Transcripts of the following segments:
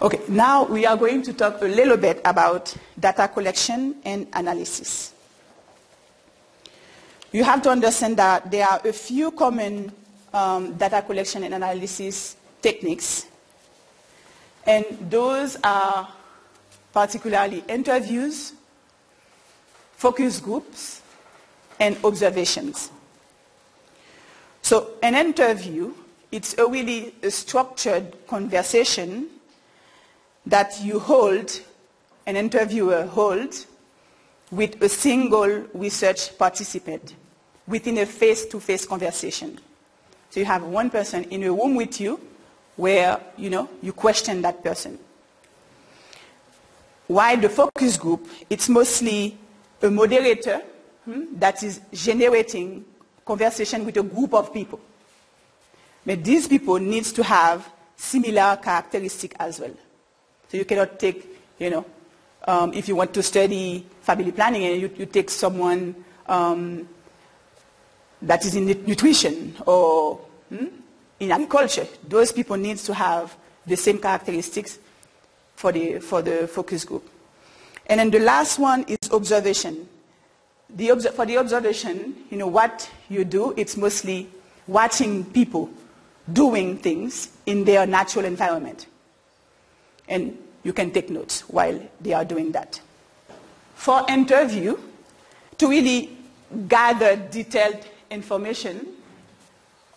Okay, now we are going to talk a little bit about data collection and analysis. You have to understand that there are a few common data collection and analysis techniques, and those are particularly interviews, focus groups, and observations. So an interview, it's really a structured conversation that you hold, an interviewer holds, with a single research participant within a face-to-face conversation. So you have one person in a room with you where, you question that person. While the focus group, it's mostly a moderator that is generating conversation with a group of people. But these people need to have similar characteristics as well. So you cannot take, if you want to study family planning and you take someone that is in nutrition or in agriculture, those people need to have the same characteristics for the focus group. And then the last one is observation. For the observation, what you do, it's mostly watching people doing things in their natural environment. And you can take notes while they are doing that. For interview, to really gather detailed information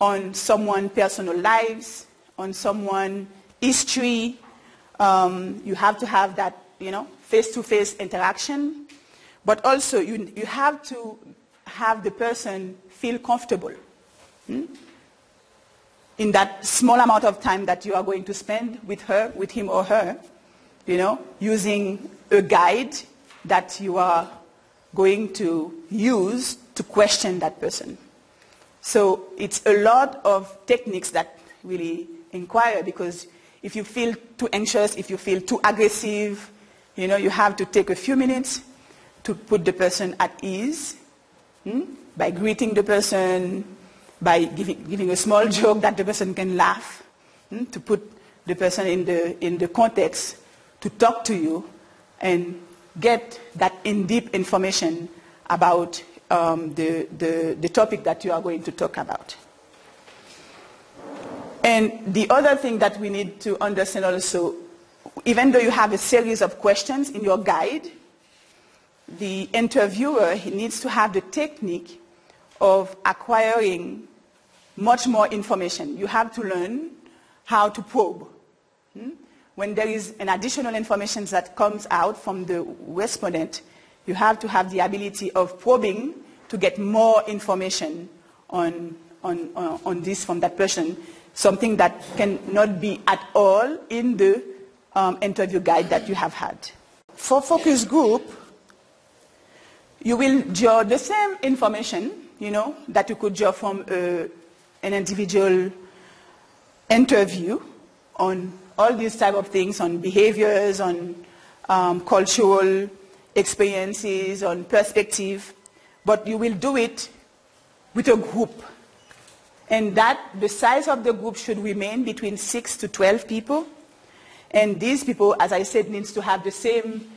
on someone's personal lives, on someone's history, you have to have that, face-to-face interaction. But also, you have to have the person feel comfortable in that small amount of time that you are going to spend with him or her, using a guide that you are going to use to question that person. So it's a lot of techniques that really inquire, because if you feel too anxious, if you feel too aggressive, you have to take a few minutes to put the person at ease by greeting the person, by giving a small joke that the person can laugh, to put the person in the context to talk to you and get that in-depth information about the topic that you are going to talk about. And the other thing that we need to understand also, even though you have a series of questions in your guide, the interviewer, he needs to have the technique of acquiring much more information. You have to learn how to probe. When there is an additional information that comes out from the respondent, you have to have the ability of probing to get more information on this from that person, something that cannot be at all in the interview guide that you have had. For focus group, you will draw the same information, that you could draw from an individual interview on all these type of things, on behaviors, on cultural experiences, on perspective, but you will do it with a group. And the size of the group should remain between 6 to 12 people. And these people, as I said, needs to have the same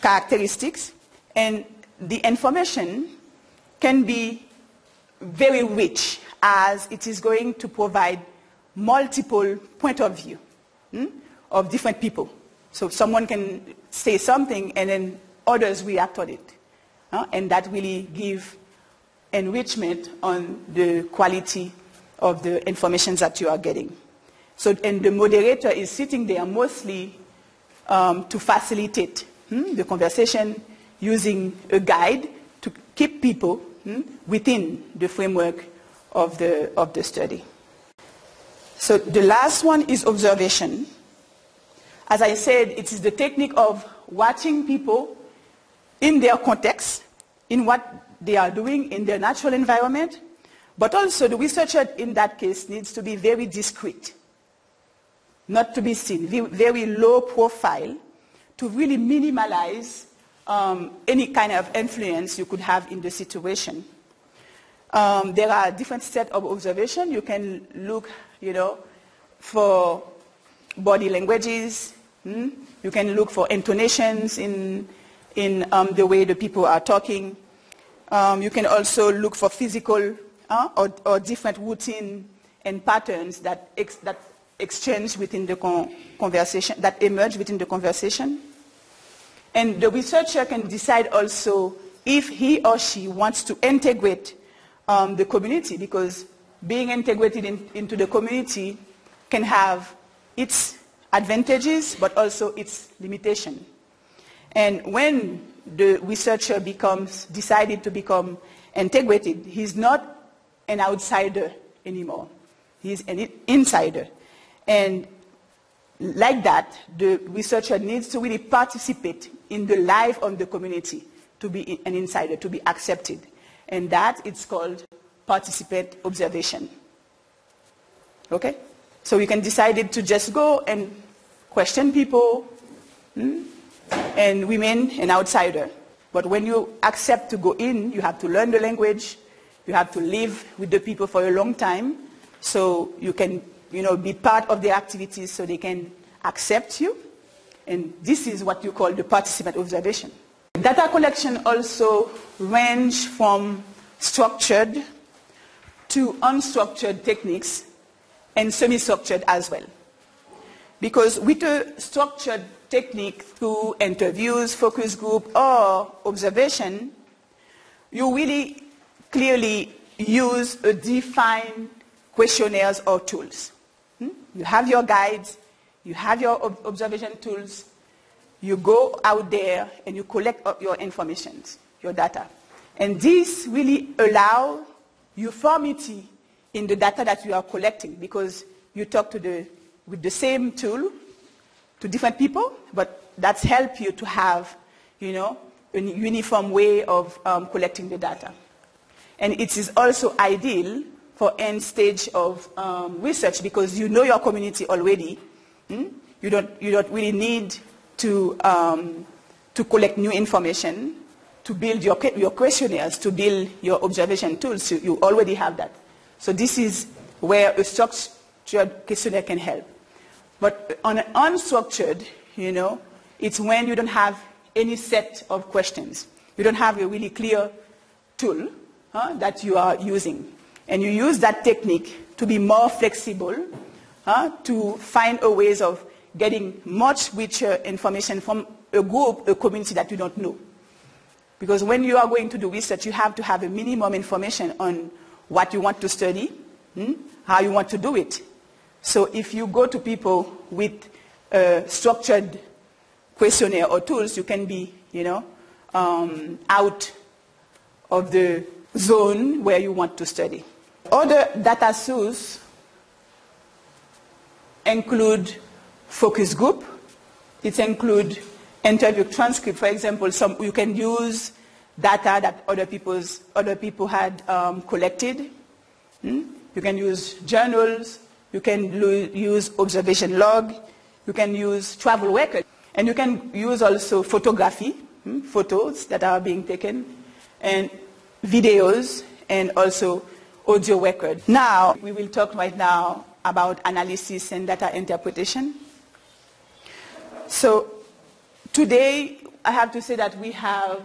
characteristics. And the information can be very rich, as it is going to provide multiple point of view of different people. So someone can say something and then others react on it. And that really gives enrichment on the quality of the information that you are getting. So, and the moderator is sitting there mostly to facilitate the conversation, using a guide to keep people within the framework of the study. So the last one is observation. As I said, it is the technique of watching people in their context, in what they are doing in their natural environment, but also the researcher in that case needs to be very discreet, not to be seen, very low profile, to really minimize any kind of influence you could have in the situation. There are different sets of observation. You can look, for body languages, You can look for intonations in the way the people are talking. You can also look for physical or different routine and patterns that exchange within the conversation, that emerge within the conversation. And the researcher can decide also if he or she wants to integrate the community, because being integrated into the community can have its advantages but also its limitation. And when the researcher decided to become integrated, he's not an outsider anymore. He's an insider. And like that, the researcher needs to really participate in the life of the community to be an insider, to be accepted. And that it's called participant observation. Okay? So we can decide to just go and question people and remain an outsider. But when you accept to go in, you have to learn the language, you have to live with the people for a long time, so you can be part of their activities so they can accept you. And this is what you call the participant observation. Data collection also range from structured to unstructured techniques and semi-structured as well. Because with a structured technique through interviews, focus group, or observation, you really clearly use a defined questionnaires or tools. You have your guides, you have your observation tools, you go out there and you collect your information, your data. And this really allows uniformity in the data that you are collecting, because you talk with the same tool to different people, but that's helped you to have a uniform way of collecting the data. And it is also ideal for end stage of research, because you know your community already. You don't really need to collect new information, to build your questionnaires, to build your observation tools. You already have that. So this is where a structured questionnaire can help. But on an unstructured, it's when you don't have any set of questions. You don't have a really clear tool that you are using. And you use that technique to be more flexible, to find a ways of getting much richer information from a group, a community that you don't know. Because when you are going to do research, you have to have a minimum information on what you want to study, how you want to do it. So if you go to people with a structured questionnaire or tools, you can be, out of the zone where you want to study. Other data sources include focus group. It includes interview transcript. For example, you can use data that other people had collected. You can use journals. You can use observation log. You can use travel record. And you can use also photography, photos that are being taken, and videos, and also audio record. Now, we will talk right now about analysis and data interpretation. So today, I have to say that we have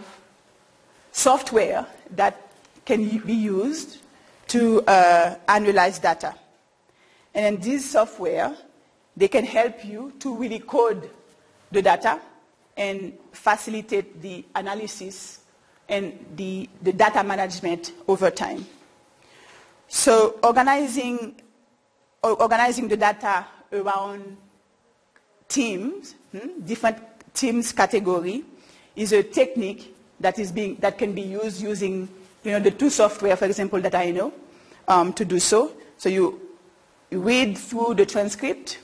software that can be used to analyze data. And in this software, they can help you to really code the data and facilitate the analysis and the data management over time. So organizing the data around teams, different teams category, is a technique that can be used using the two software, for example, that I know to do so. So you read through the transcript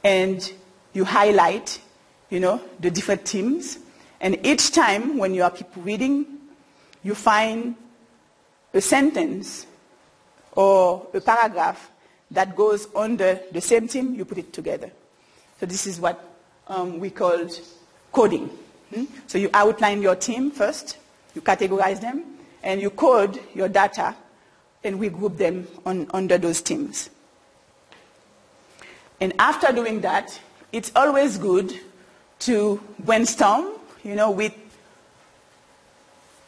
and you highlight the different teams. And each time when you are keep reading, you find a sentence or a paragraph that goes under the same team, you put it together. So this is what we call coding. So you outline your team first, you categorize them, and you code your data, and we group them under those teams. And after doing that, it's always good to brainstorm, with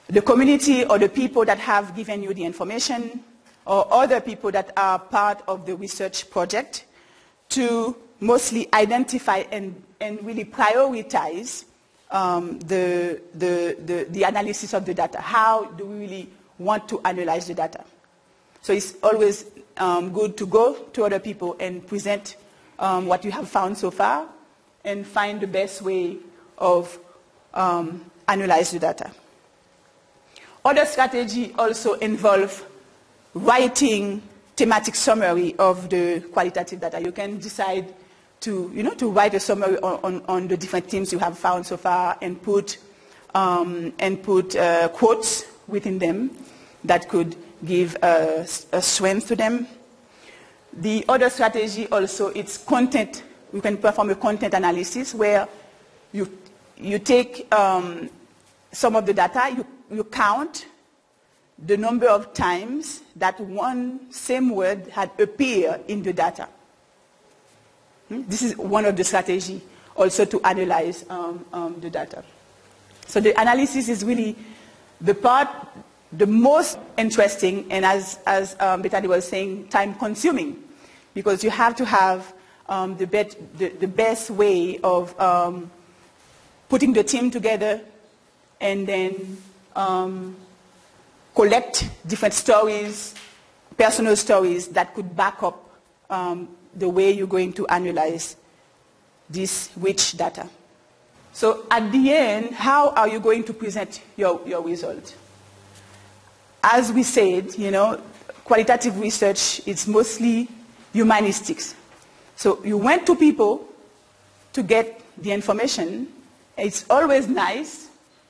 the community or the people that have given you the information or other people that are part of the research project to mostly identify and really prioritize the analysis of the data. How do we really want to analyze the data? So it's always good to go to other people and present what you have found so far and find the best way of analyze the data. Other strategies also involve writing thematic summary of the qualitative data. You can decide to write a summary on the different themes you have found so far and put quotes within them that could give a strength to them. The other strategy also is content. You can perform a content analysis where you take some of the data, you count the number of times that one same word had appeared in the data. This is one of the strategies also to analyze the data. So the analysis is really the most interesting, and as Betty was saying, time-consuming, because you have to have the best way of putting the team together and then collect different stories, personal stories that could back up the way you're going to analyze this rich data. So at the end, how are you going to present your result? As we said, qualitative research is mostly humanistics. So you went to people to get the information. It's always nice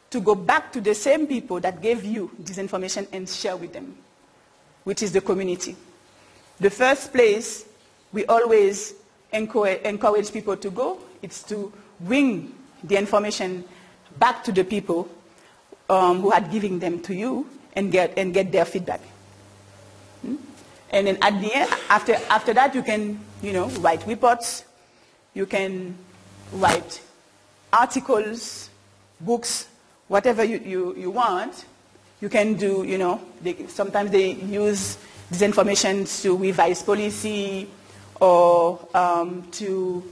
to go back to the same people that gave you this information and share with them, which is the community. The first place we always encourage people to go is to bring the information back to the people who had given them to you and get their feedback. And then at the end, after that, you can write reports, you can write articles, books, whatever you want. You can do, sometimes they use this information to revise policy or to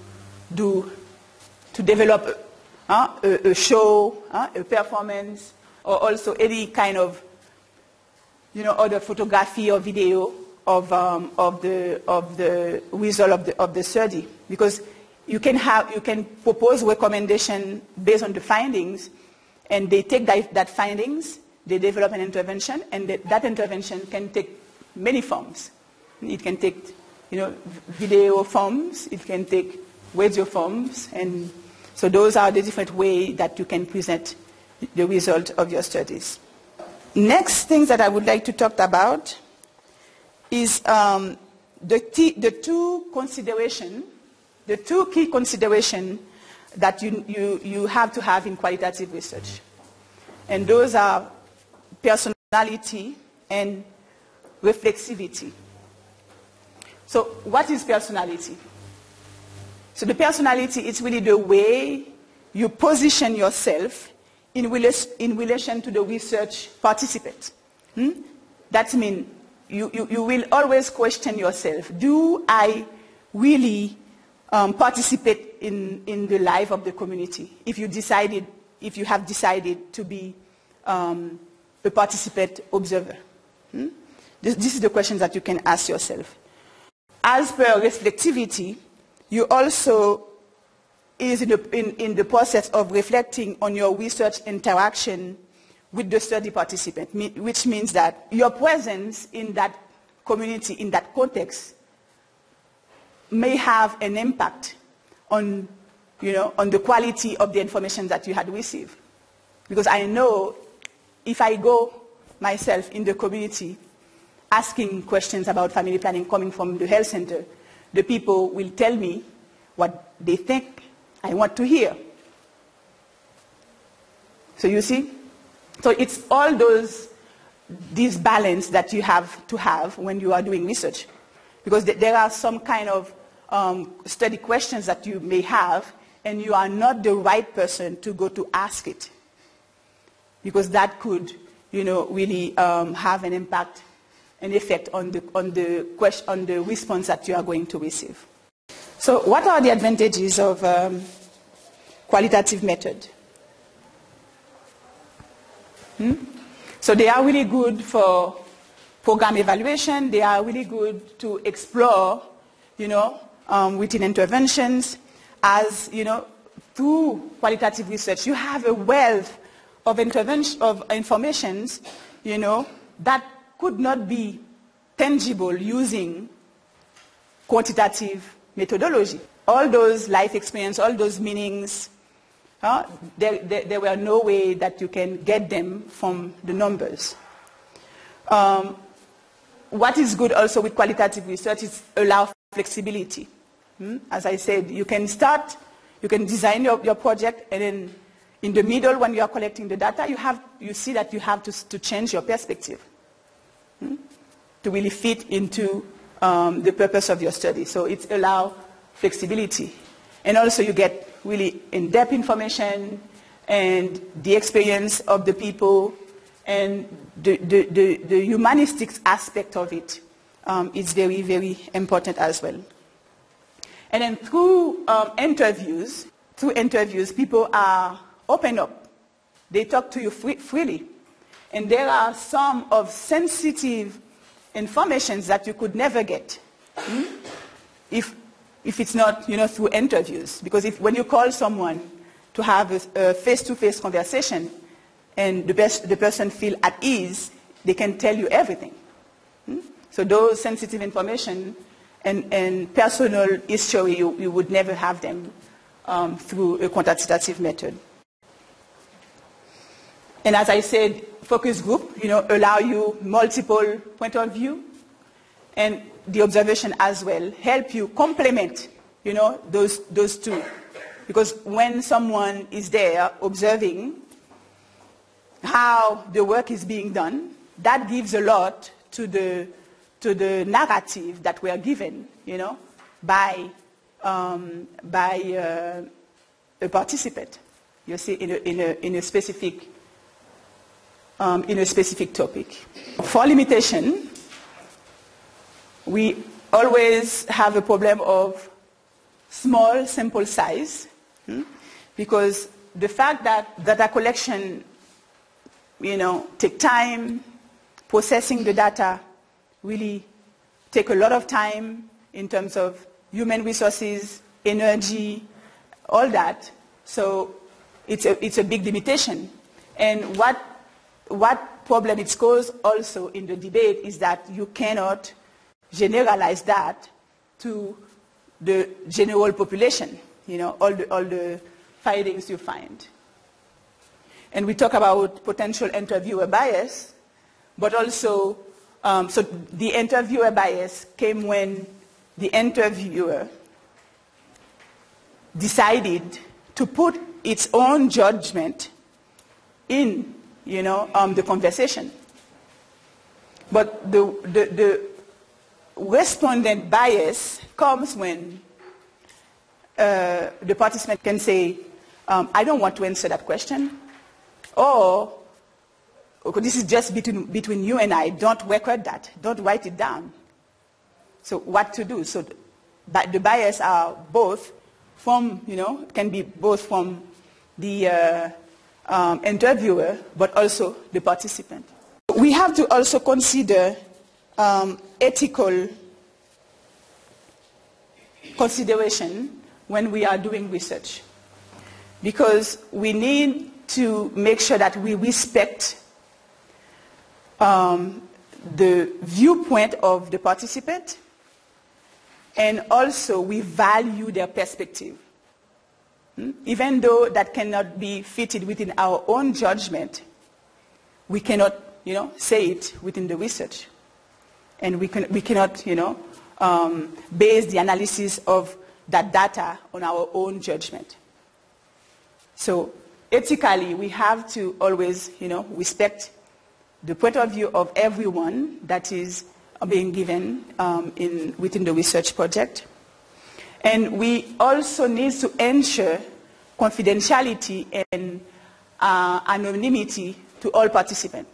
develop a show, a performance, or also any kind of other photography or video of the result of the study, because you can propose recommendation based on the findings, and they take that findings, they develop an intervention, and that intervention can take many forms. It can take video forms, it can take radio forms, and so those are the different ways that you can present the result of your studies. Next things that I would like to talk about is the two key considerations that you have to have in qualitative research. And those are personality and reflexivity. So what is personality? So the personality is really the way you position yourself in relation to the research participant. That means you will always question yourself, do I really participate in the life of the community if you have decided to be a participant observer? This is the question that you can ask yourself. As per reflexivity, you also is in the process of reflecting on your research interaction with the study participant, which means that your presence in that community, in that context, may have an impact on the quality of the information that you had received. Because I know if I go myself in the community asking questions about family planning coming from the health center, the people will tell me what they think I want to hear. So you see? So it's all this balance that you have to have when you are doing research. Because there are some kind of study questions that you may have, and you are not the right person to go to ask it, because that could, really have an impact, an effect on the response that you are going to receive. So, what are the advantages of qualitative method? So they are really good for program evaluation. They are really good to explore, within interventions. As through qualitative research, you have a wealth of informations, that could not be tangible using quantitative methodology. All those life experience, all those meanings, there were no way that you can get them from the numbers. What is good also with qualitative research is allow flexibility. As I said, you can design your project, and then in the middle, when you are collecting the data, you see that you have to change your perspective to really fit into the purpose of your study. So it allows flexibility. And also you get really in-depth information and the experience of the people, and the humanistic aspect of it is very, very important as well. And then through interviews, people are open up. They talk to you freely. And there are some of sensitive information that you could never get if it's not, through interviews. Because when you call someone to have a face-to-face conversation and the person feel at ease, they can tell you everything. So those sensitive information and personal history, you would never have them through a quantitative method. And as I said, focus group, allow you multiple point of view, and the observation as well help you complement, those two. Because when someone is there observing how the work is being done, that gives a lot to the narrative that we are given, by a participant. You see, in a specific topic. For limitation, we always have a problem of small sample size, because the fact that data collection, take time, processing the data really take a lot of time in terms of human resources, energy, all that. So it's a big limitation. And what problem it's caused also in the debate is that you cannot generalize that to the general population, all the findings you find. And we talk about potential interviewer bias, but also, so the interviewer bias came when the interviewer decided to put its own judgment in the conversation. But the respondent bias comes when the participant can say, I don't want to answer that question, or okay, this is just between you and I, don't record that, don't write it down. So what to do? So the bias are both from, can be both from the interviewer, but also the participant. We have to also consider ethical consideration when we are doing research, because we need to make sure that we respect the viewpoint of the participant, and also we value their perspective. Even though that cannot be fitted within our own judgment, we cannot, say it within the research. And we cannot, base the analysis of that data on our own judgment. So ethically, we have to always, respect the point of view of everyone that is being given within the research project. And we also need to ensure confidentiality and anonymity to all participants.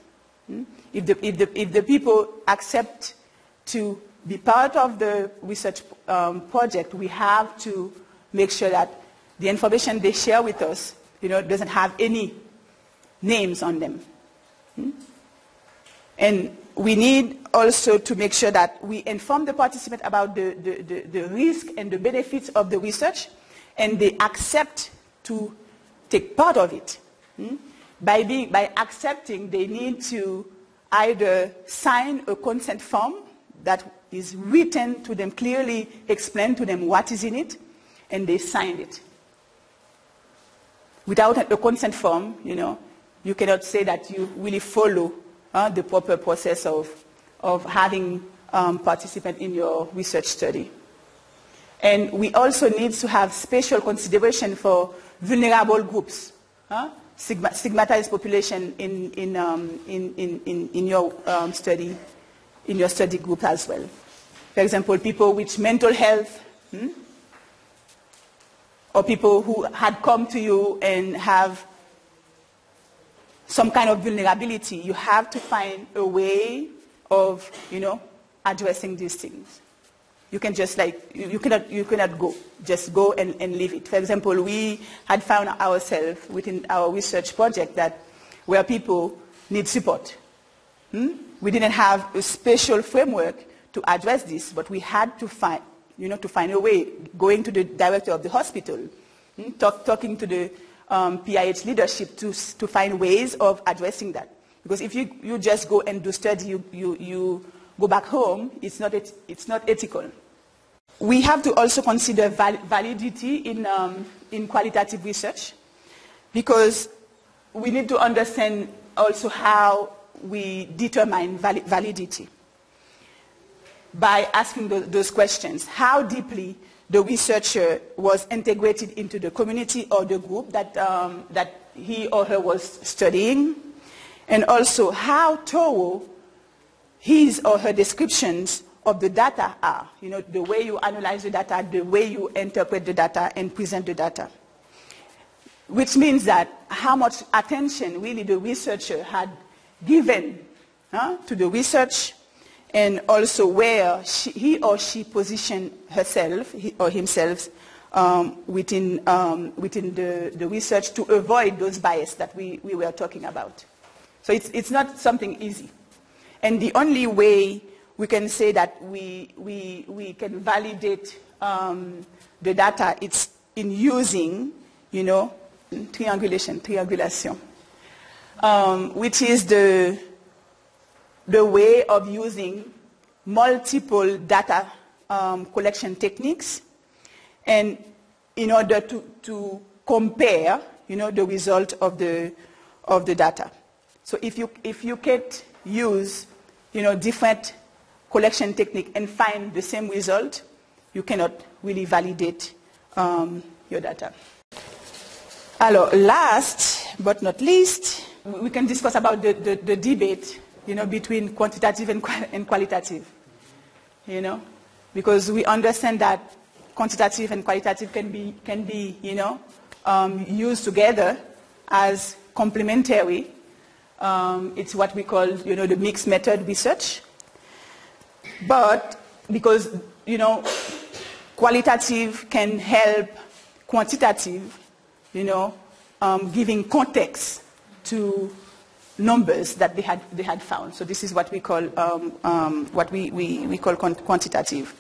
If the people accept to be part of the research project, we have to make sure that the information they share with us, doesn't have any names on them. And we need also to make sure that we inform the participant about the risk and the benefits of the research, and they accept to take part of it. By accepting, they need to either sign a consent form that is written to them, clearly explain to them what is in it, and they sign it. Without a consent form, you cannot say that you really follow the proper process of having participants in your research study. And we also need to have special consideration for vulnerable groups, stigmatized population in your study group as well. For example, people with mental health, or people who had come to you and have some kind of vulnerability. You have to find a way of, addressing these things. You can just you cannot just go and leave it. For example, we had found ourselves within our research project that where people need support. We didn't have a special framework to address this, but we had to find, to find a way, going to the director of the hospital, talking to the PIH leadership to find ways of addressing that. Because if you just go and do study, you go back home, it's not ethical. We have to also consider validity in qualitative research, because we need to understand also how we determine validity by asking those questions. How deeply the researcher was integrated into the community or the group that he or her was studying, and also how thorough his or her descriptions of the data are, the way you analyze the data, the way you interpret the data and present the data. Which means that how much attention really the researcher had given to the research, and also where he or she positioned herself or himself within the research to avoid those biases that we were talking about. So it's not something easy. And the only way we can say that we can validate the data, it's in using, triangulation, which is the way of using multiple data collection techniques, and in order to compare, the result of the data. So if you can't use, different collection technique and find the same result, you cannot really validate your data. Alors, last but not least, we can discuss about the debate, between quantitative and qualitative, because we understand that quantitative and qualitative can be used together as complementary. It's what we call, the mixed method research. But because, qualitative can help quantitative, giving context to numbers that they had found. So this is what we call what we call quantitative.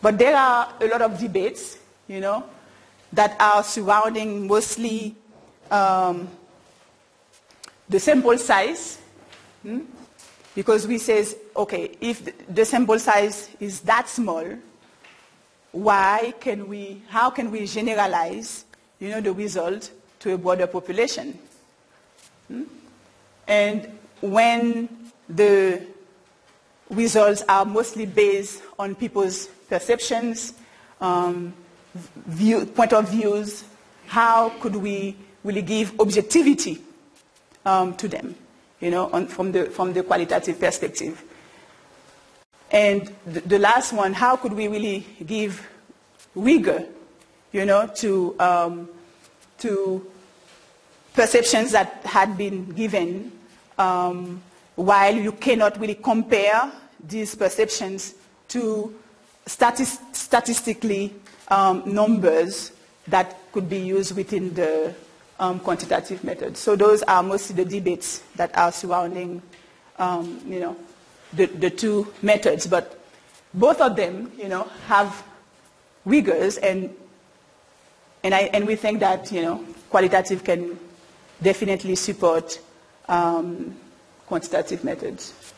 But there are a lot of debates, that are surrounding mostly the sample size, because we say, okay, if the sample size is that small, how can we generalize, the result to a broader population? And when the results are mostly based on people's perceptions, point of views, how could we really give objectivity to them, from the qualitative perspective? And the last one, how could we really give rigor, to perceptions that had been given, while you cannot really compare these perceptions to statistically numbers that could be used within the quantitative method. So those are mostly the debates that are surrounding the two methods. But both of them have rigors, and we think that qualitative can definitely support quantitative methods.